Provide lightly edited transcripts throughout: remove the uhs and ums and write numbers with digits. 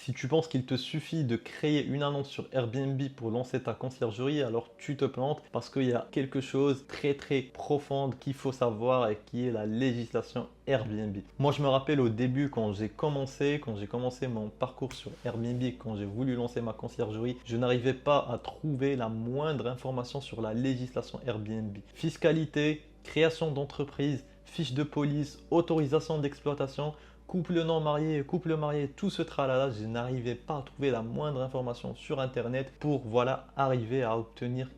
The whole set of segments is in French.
Si tu penses qu'il te suffit de créer une annonce sur Airbnb pour lancer ta conciergerie, alors tu te plantes parce qu'il y a quelque chose très profond qu'il faut savoir et qui est la législation Airbnb. Moi, je me rappelle au début quand j'ai commencé mon parcours sur Airbnb, quand j'ai voulu lancer ma conciergerie, je n'arrivais pas à trouver la moindre information sur la législation Airbnb. Fiscalité, création d'entreprise, fiche de police, autorisation d'exploitation, couple non marié, couple marié, tout ce tralala, je n'arrivais pas à trouver la moindre information sur internet pour voilà arriver à obtenir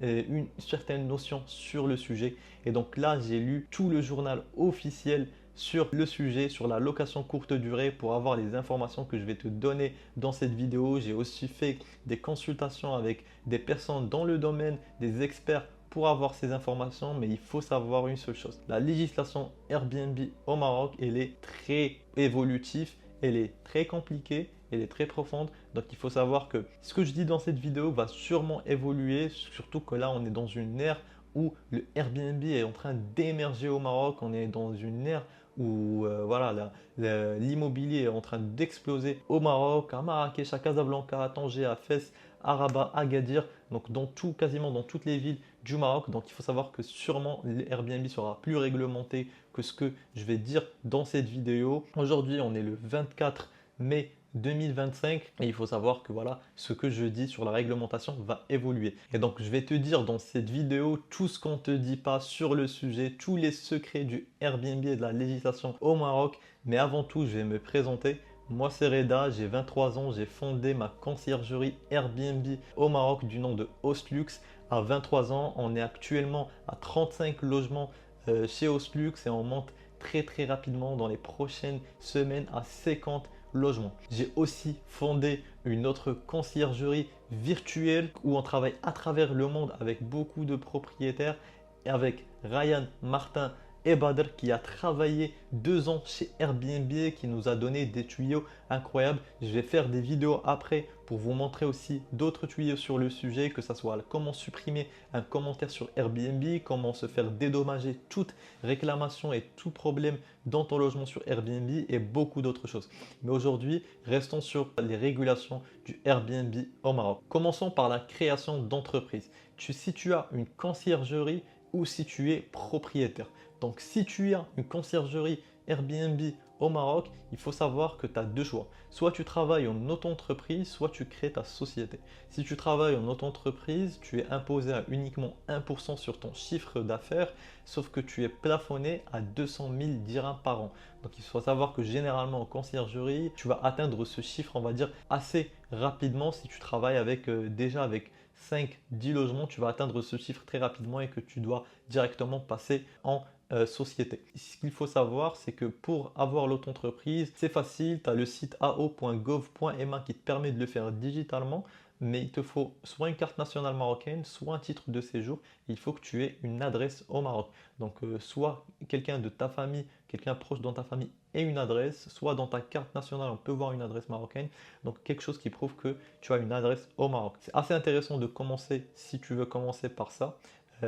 une certaine notion sur le sujet. Et donc là, j'ai lu tout le journal officiel sur le sujet, sur la location courte durée pour avoir les informations que je vais te donner dans cette vidéo. J'ai aussi fait des consultations avec des personnes dans le domaine, des experts pour avoir ces informations, mais il faut savoir une seule chose. La législation Airbnb au Maroc, elle est très évolutive, elle est très compliquée, elle est très profonde. Donc il faut savoir que ce que je dis dans cette vidéo va sûrement évoluer, surtout que là on est dans une ère où le Airbnb est en train d'émerger au Maroc. On est dans une ère où voilà, l'immobilier est en train d'exploser au Maroc, à Marrakech, à Casablanca, à Tanger, à Fès, à Rabat, à Agadir, donc quasiment dans toutes les villes du Maroc. Donc il faut savoir que sûrement l'Airbnb sera plus réglementé que ce que je vais dire dans cette vidéo. Aujourd'hui, on est le 24 mai 2025 et il faut savoir que voilà, ce que je dis sur la réglementation va évoluer. Et donc je vais te dire dans cette vidéo tout ce qu'on ne te dit pas sur le sujet, tous les secrets du Airbnb et de la législation au Maroc. Mais avant tout, je vais me présenter. Moi, c'est Reda, j'ai 23 ans, j'ai fondé ma conciergerie Airbnb au Maroc du nom de Hostlux. À 23 ans, on est actuellement à 35 logements chez Hostlux et on monte très rapidement dans les prochaines semaines à 50 logements. J'ai aussi fondé une autre conciergerie virtuelle où on travaille à travers le monde avec beaucoup de propriétaires et avec Ryan, Martin et Badr qui a travaillé 2 ans chez Airbnb et qui nous a donné des tuyaux incroyables. Je vais faire des vidéos après pour vous montrer aussi d'autres tuyaux sur le sujet, que ce soit comment supprimer un commentaire sur Airbnb, comment se faire dédommager toute réclamation et tout problème dans ton logement sur Airbnb et beaucoup d'autres choses. Mais aujourd'hui, restons sur les régulations du Airbnb au Maroc. Commençons par la création d'entreprise. Si tu as une conciergerie ou si tu es propriétaire. Donc si tu as une conciergerie Airbnb au Maroc, il faut savoir que tu as deux choix. Soit tu travailles en auto-entreprise, soit tu crées ta société. Si tu travailles en auto-entreprise, tu es imposé à uniquement 1% sur ton chiffre d'affaires, sauf que tu es plafonné à 200 000 dirhams par an. Donc il faut savoir que généralement en conciergerie, tu vas atteindre ce chiffre, on va dire, assez rapidement. Si tu travailles déjà avec 5-10 logements, tu vas atteindre ce chiffre très rapidement et que tu dois directement passer en société. Ce qu'il faut savoir, c'est que pour avoir l'auto-entreprise, c'est facile. Tu as le site ao.gov.ma qui te permet de le faire digitalement, mais il te faut soit une carte nationale marocaine, soit un titre de séjour. Il faut que tu aies une adresse au Maroc. Donc, soit quelqu'un de ta famille, quelqu'un proche dans ta famille ait une adresse, soit dans ta carte nationale, on peut voir une adresse marocaine. Donc, quelque chose qui prouve que tu as une adresse au Maroc. C'est assez intéressant de commencer si tu veux commencer par ça.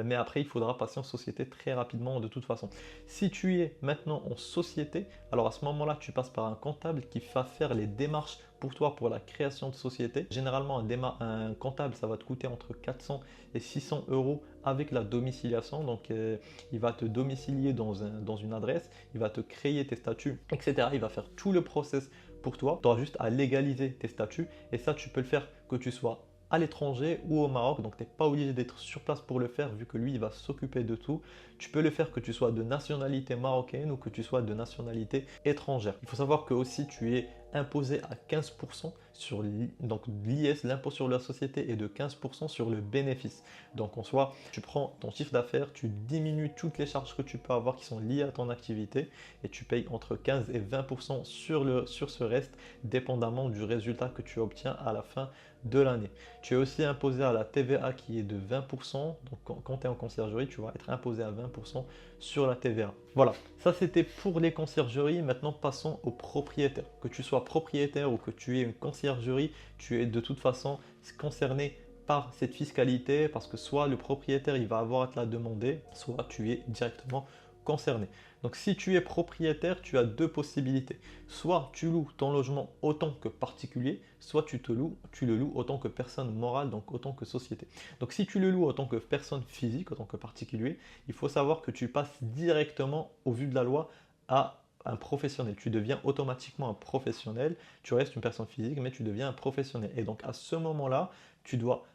Mais après, il faudra passer en société très rapidement de toute façon. Si tu es maintenant en société, alors à ce moment-là, tu passes par un comptable qui va faire les démarches pour toi pour la création de société. Généralement, un comptable, ça va te coûter entre 400 et 600 euros avec la domiciliation. Donc, il va te domicilier dans une adresse, il va te créer tes statuts, etc. Il va faire tout le process pour toi. Tu auras juste à légaliser tes statuts et ça, tu peux le faire que tu sois à l'étranger ou au Maroc, donc tu n'es pas obligé d'être sur place pour le faire vu que lui il va s'occuper de tout. Tu peux le faire que tu sois de nationalité marocaine ou que tu sois de nationalité étrangère. Il faut savoir que aussi tu es imposé à 15% sur l'IS, l'impôt sur la société est de 15% sur le bénéfice. Donc en soi, tu prends ton chiffre d'affaires, tu diminues toutes les charges que tu peux avoir qui sont liées à ton activité et tu payes entre 15 et 20% sur ce reste, dépendamment du résultat que tu obtiens à la fin de l'année. Tu es aussi imposé à la TVA qui est de 20%. Donc quand tu es en conciergerie, tu vas être imposé à 20% sur la TVA. Voilà, ça c'était pour les conciergeries. Maintenant passons aux propriétaires. Que tu sois propriétaire ou que tu aies une conciergerie, tu es de toute façon concerné par cette fiscalité parce que soit le propriétaire il va avoir à te la demander, soit tu es directement concerné. Donc si tu es propriétaire, tu as deux possibilités. Soit tu loues ton logement autant que particulier, soit tu le loues autant que personne morale, donc autant que société. Donc si tu le loues autant que personne physique, autant que particulier, il faut savoir que tu passes directement, au vu de la loi, à un professionnel. Tu deviens automatiquement un professionnel. Tu restes une personne physique, mais tu deviens un professionnel. Et donc à ce moment-là, tu dois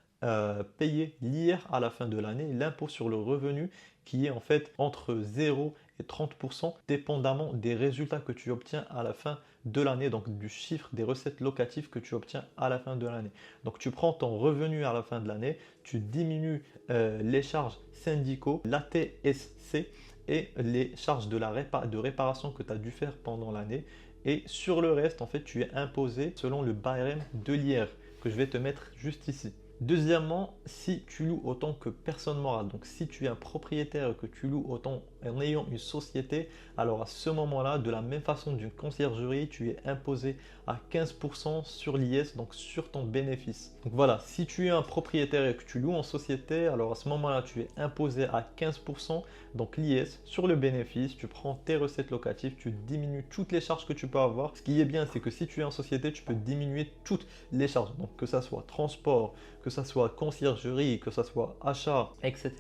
payer l'IR à la fin de l'année, l'impôt sur le revenu, qui est en fait entre 0 et 30%, dépendamment des résultats que tu obtiens à la fin de l'année, donc du chiffre des recettes locatives que tu obtiens à la fin de l'année. Donc tu prends ton revenu à la fin de l'année, tu diminues les charges syndicaux, la TSC et les charges de réparation que tu as dû faire pendant l'année. Et sur le reste, en fait, tu es imposé selon le barème de l'IR que je vais te mettre juste ici. Deuxièmement, si tu loues autant que personne morale, donc si tu es un propriétaire et que tu loues autant en ayant une société, alors à ce moment-là, de la même façon d'une conciergerie, tu es imposé à 15% sur l'IS, donc sur ton bénéfice. Donc voilà, si tu es un propriétaire et que tu loues en société, alors à ce moment-là, tu es imposé à 15%, donc l'IS sur le bénéfice, tu prends tes recettes locatives, tu diminues toutes les charges que tu peux avoir. Ce qui est bien, c'est que si tu es en société, tu peux diminuer toutes les charges, donc que ça soit transport, que ça soit conciergerie, que ça soit achat, etc.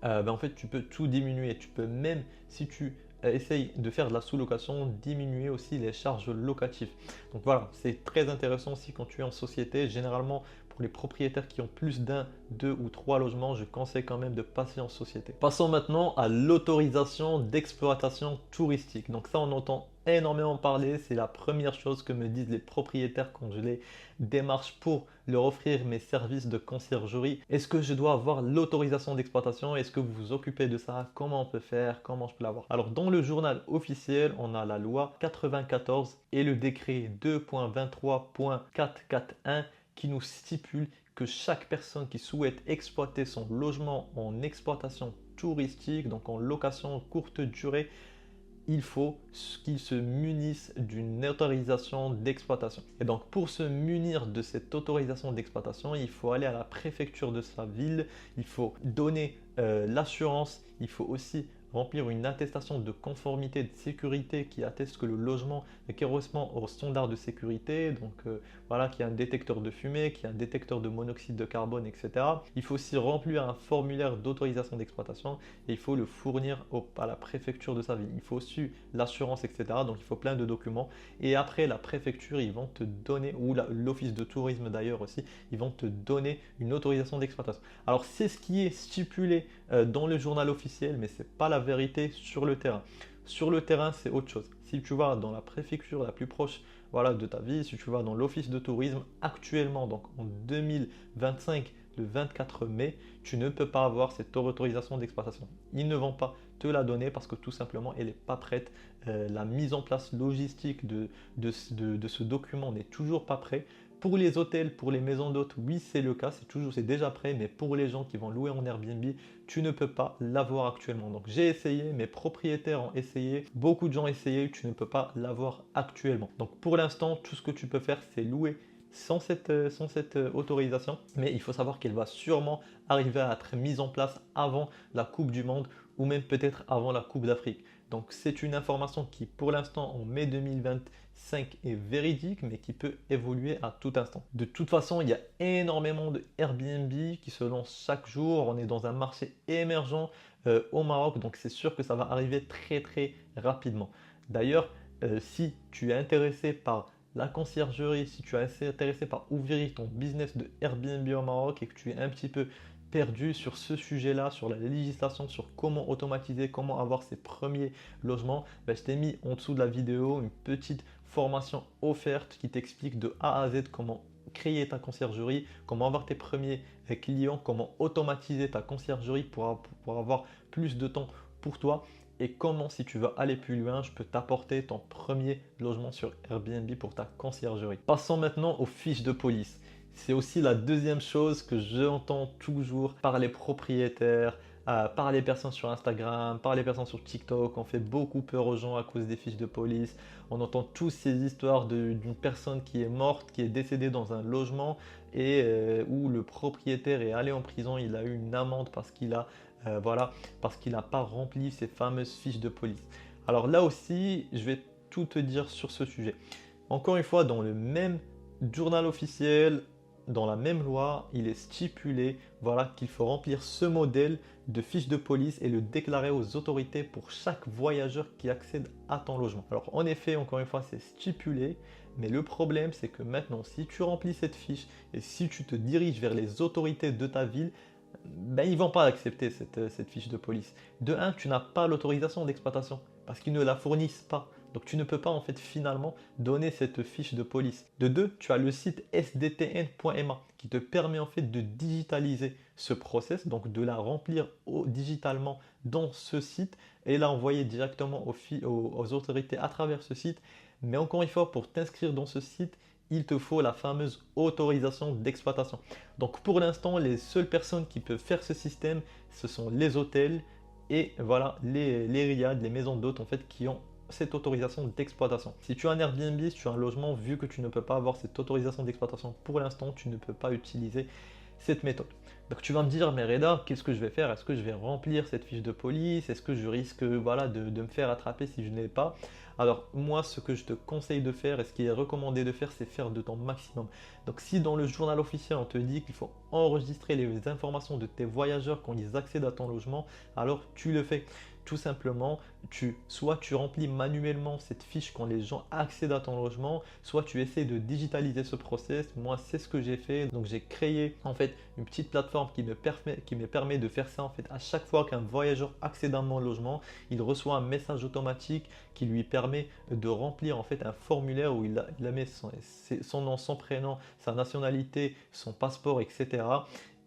En fait, tu peux tout diminuer. Tu peux même, si tu essayes de faire de la sous-location, diminuer aussi les charges locatives. Donc voilà, c'est très intéressant aussi quand tu es en société. Généralement, pour les propriétaires qui ont plus d'un, deux ou trois logements, je conseille quand même de passer en société. Passons maintenant à l'autorisation d'exploitation touristique. Donc ça, on entend énormément parler. C'est la première chose que me disent les propriétaires quand je les démarche pour leur offrir mes services de conciergerie. Est-ce que je dois avoir l'autorisation d'exploitation? Est-ce que vous vous occupez de ça? Comment on peut faire? Comment je peux l'avoir? Alors dans le journal officiel, on a la loi 94 et le décret 2.23.441 qui nous stipule que chaque personne qui souhaite exploiter son logement en exploitation touristique, donc en location courte durée, il faut qu'ils se munissent d'une autorisation d'exploitation. Et donc pour se munir de cette autorisation d'exploitation, il faut aller à la préfecture de sa ville, il faut donner l'assurance, il faut aussi remplir une attestation de conformité de sécurité qui atteste que le logement correspond aux standards de sécurité, donc voilà, qu'il y a un détecteur de fumée, qu'il y a un détecteur de monoxyde de carbone, etc. Il faut aussi remplir un formulaire d'autorisation d'exploitation et il faut le fournir à la préfecture de sa ville. Il faut aussi l'assurance, etc. Donc il faut plein de documents. Et après, la préfecture, ils vont te donner, ou l'office de tourisme d'ailleurs aussi, ils vont te donner une autorisation d'exploitation. Alors c'est ce qui est stipulé dans le journal officiel, mais ce n'est pas la vérité sur le terrain. Sur le terrain, c'est autre chose. Si tu vas dans la préfecture la plus proche, voilà, de ta ville, si tu vas dans l'office de tourisme actuellement, donc en 2025, le 24 mai, tu ne peux pas avoir cette autorisation d'exploitation. Ils ne vont pas te la donner parce que tout simplement, elle n'est pas prête. La mise en place logistique de ce document n'est toujours pas prête. Pour les hôtels, pour les maisons d'hôtes, oui, c'est le cas, c'est déjà prêt, mais pour les gens qui vont louer en Airbnb, tu ne peux pas l'avoir actuellement. Donc j'ai essayé, mes propriétaires ont essayé, beaucoup de gens ont essayé, tu ne peux pas l'avoir actuellement. Donc pour l'instant, tout ce que tu peux faire, c'est louer sans cette autorisation, mais il faut savoir qu'elle va sûrement arriver à être mise en place avant la Coupe du Monde ou même peut-être avant la Coupe d'Afrique. Donc c'est une information qui pour l'instant en mai 2025 est véridique mais qui peut évoluer à tout instant. De toute façon, il y a énormément de Airbnb qui se lancent chaque jour. On est dans un marché émergent au Maroc, donc c'est sûr que ça va arriver très très rapidement. D'ailleurs, si tu es intéressé par la conciergerie, si tu es intéressé par ouvrir ton business de Airbnb au Maroc et que tu es un petit peu perdu sur ce sujet-là, sur la législation, sur comment automatiser, comment avoir ses premiers logements, je t'ai mis en dessous de la vidéo une petite formation offerte qui t'explique de A à Z comment créer ta conciergerie, comment avoir tes premiers clients, comment automatiser ta conciergerie pour avoir plus de temps pour toi et comment, si tu veux aller plus loin, je peux t'apporter ton premier logement sur Airbnb pour ta conciergerie. Passons maintenant aux fiches de police. C'est aussi la deuxième chose que j'entends toujours par les propriétaires, par les personnes sur Instagram, par les personnes sur TikTok. On fait beaucoup peur aux gens à cause des fiches de police. On entend tous ces histoires d'une personne qui est morte, qui est décédée dans un logement et où le propriétaire est allé en prison. Il a eu une amende parce qu'il a parce qu'il n'a pas rempli ces fameuses fiches de police. Alors là aussi, je vais tout te dire sur ce sujet. Encore une fois, dans le même journal officiel, dans la même loi, il est stipulé voilà, qu'il faut remplir ce modèle de fiche de police et le déclarer aux autorités pour chaque voyageur qui accède à ton logement. Alors en effet, encore une fois, c'est stipulé, mais le problème c'est que maintenant, si tu remplis cette fiche et si tu te diriges vers les autorités de ta ville, ben, ils ne vont pas accepter cette fiche de police. De un, tu n'as pas l'autorisation d'exploitation parce qu'ils ne la fournissent pas. Donc tu ne peux pas en fait finalement donner cette fiche de police. De deux, tu as le site sdtn.ma qui te permet en fait de digitaliser ce process, donc de la remplir digitalement dans ce site et la envoyer directement aux autorités à travers ce site. Mais encore une fois, pour t'inscrire dans ce site, il te faut la fameuse autorisation d'exploitation. Donc pour l'instant, les seules personnes qui peuvent faire ce système, ce sont les hôtels et voilà les riads, les maisons d'hôtes en fait qui ont cette autorisation d'exploitation. Si tu as un Airbnb, si tu as un logement, vu que tu ne peux pas avoir cette autorisation d'exploitation pour l'instant, tu ne peux pas utiliser cette méthode. Donc tu vas me dire, mais Reda, qu'est-ce que je vais faire? Est-ce que je vais remplir cette fiche de police? Est-ce que je risque voilà, de me faire attraper si je n'ai pas? Alors moi, ce que je te conseille de faire et ce qui est recommandé de faire, c'est faire de ton maximum. Donc si dans le journal officiel, on te dit qu'il faut enregistrer les informations de tes voyageurs quand ils accèdent à ton logement, alors tu le fais. Tout simplement, soit tu remplis manuellement cette fiche quand les gens accèdent à ton logement, soit tu essaies de digitaliser ce process. Moi, c'est ce que j'ai fait. Donc, j'ai créé en fait une petite plateforme qui me permet de faire ça en fait à chaque fois qu'un voyageur accède à mon logement, il reçoit un message automatique qui lui permet de remplir en fait un formulaire où il met son nom, son prénom, sa nationalité, son passeport, etc.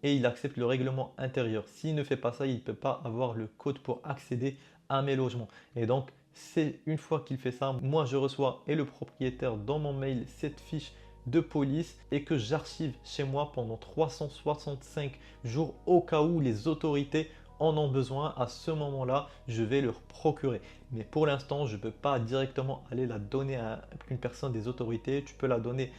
Et il accepte le règlement intérieur. S'il ne fait pas ça, il ne peut pas avoir le code pour accéder à mes logements. Et donc, c'est une fois qu'il fait ça, moi je reçois et le propriétaire dans mon mail cette fiche de police et que j'archive chez moi pendant 365 jours au cas où les autorités en ont besoin. À ce moment-là, je vais leur procurer. Mais pour l'instant, je ne peux pas directement aller la donner à une personne des autorités. Tu peux la donner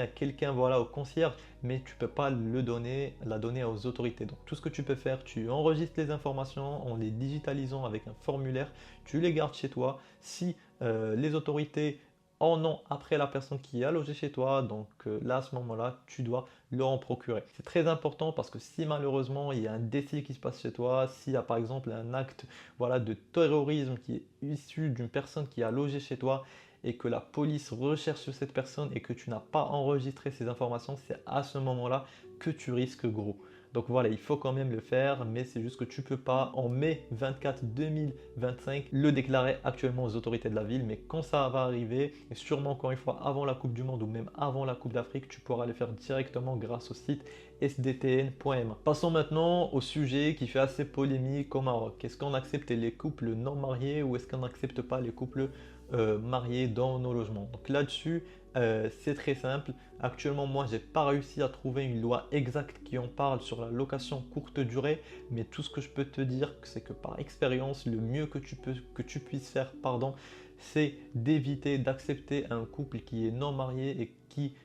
à quelqu'un, voilà, au concierge, mais tu ne peux pas la donner aux autorités. Donc tout ce que tu peux faire, tu enregistres les informations en les digitalisant avec un formulaire, tu les gardes chez toi. Si les autorités en ont après la personne qui a logé chez toi, donc là à ce moment-là, tu dois leur en procurer. C'est très important parce que si malheureusement il y a un décès qui se passe chez toi, s'il y a par exemple un acte voilà, de terrorisme qui est issu d'une personne qui a logé chez toi, et que la police recherche cette personne et que tu n'as pas enregistré ces informations, c'est à ce moment-là que tu risques gros. Donc voilà, il faut quand même le faire, mais c'est juste que tu ne peux pas en mai 24 2025 le déclarer actuellement aux autorités de la ville, mais quand ça va arriver, et sûrement encore une fois avant la Coupe du Monde ou même avant la Coupe d'Afrique, tu pourras le faire directement grâce au site sdtn.ma. Passons maintenant au sujet qui fait assez polémique au Maroc. Est-ce qu'on accepte les couples non mariés ou est-ce qu'on n'accepte pas les couples mariés dans nos logements? Donc là-dessus, c'est très simple. Actuellement, moi, j'ai pas réussi à trouver une loi exacte qui en parle sur la location courte durée, mais tout ce que je peux te dire, c'est que par expérience, le mieux que tu puisses faire, pardon, c'est d'éviter d'accepter un couple qui est non marié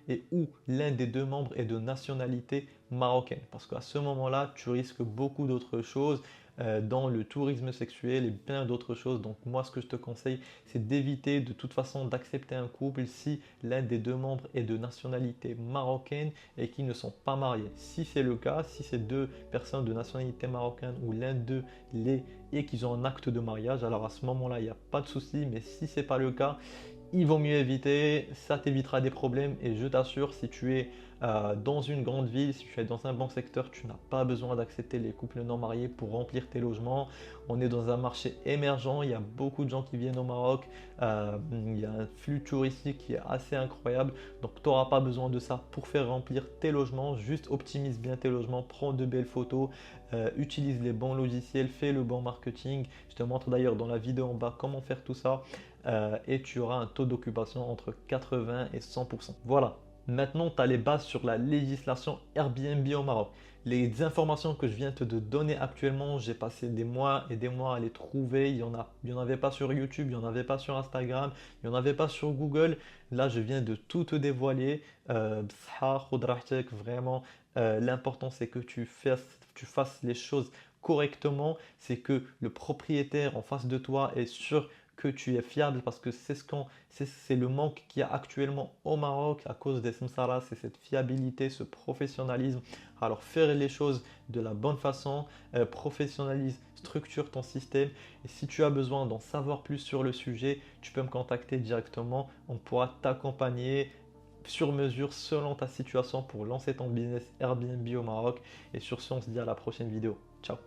et où l'un des deux membres est de nationalité marocaine. Parce qu'à ce moment-là, tu risques beaucoup d'autres choses dans le tourisme sexuel et plein d'autres choses. Donc moi, ce que je te conseille, c'est d'éviter de toute façon d'accepter un couple si l'un des deux membres est de nationalité marocaine et qui ne sont pas mariés. Si c'est le cas, si c'est deux personnes de nationalité marocaine ou l'un d'eux l'est et qu'ils ont un acte de mariage, alors à ce moment-là, il n'y a pas de souci. Mais si ce n'est pas le cas, il vaut mieux éviter, ça t'évitera des problèmes et je t'assure, si tu es dans une grande ville, si tu es dans un bon secteur, tu n'as pas besoin d'accepter les couples non mariés pour remplir tes logements. On est dans un marché émergent, il y a beaucoup de gens qui viennent au Maroc, il y a un flux touristique qui est assez incroyable, donc tu n'auras pas besoin de ça pour faire remplir tes logements. Juste optimise bien tes logements, prends de belles photos, utilise les bons logiciels, fais le bon marketing. Je te montre d'ailleurs dans la vidéo en bas comment faire tout ça. Et tu auras un taux d'occupation entre 80 et 100%. Voilà, maintenant tu as les bases sur la législation Airbnb au Maroc. Les informations que je viens de te donner actuellement, j'ai passé des mois et des mois à les trouver. Il y en avait pas sur YouTube, il n'y en avait pas sur Instagram, il n'y en avait pas sur Google. Là, je viens de tout te dévoiler. Vraiment, l'important c'est que tu fasses les choses correctement, c'est que le propriétaire en face de toi est sûr que tu es fiable parce que c'est le manque qu'il y a actuellement au Maroc à cause des Samsara, c'est cette fiabilité, ce professionnalisme. Alors faire les choses de la bonne façon, professionnalise, structure ton système et si tu as besoin d'en savoir plus sur le sujet, tu peux me contacter directement, on pourra t'accompagner sur mesure selon ta situation pour lancer ton business Airbnb au Maroc et sur ce on se dit à la prochaine vidéo.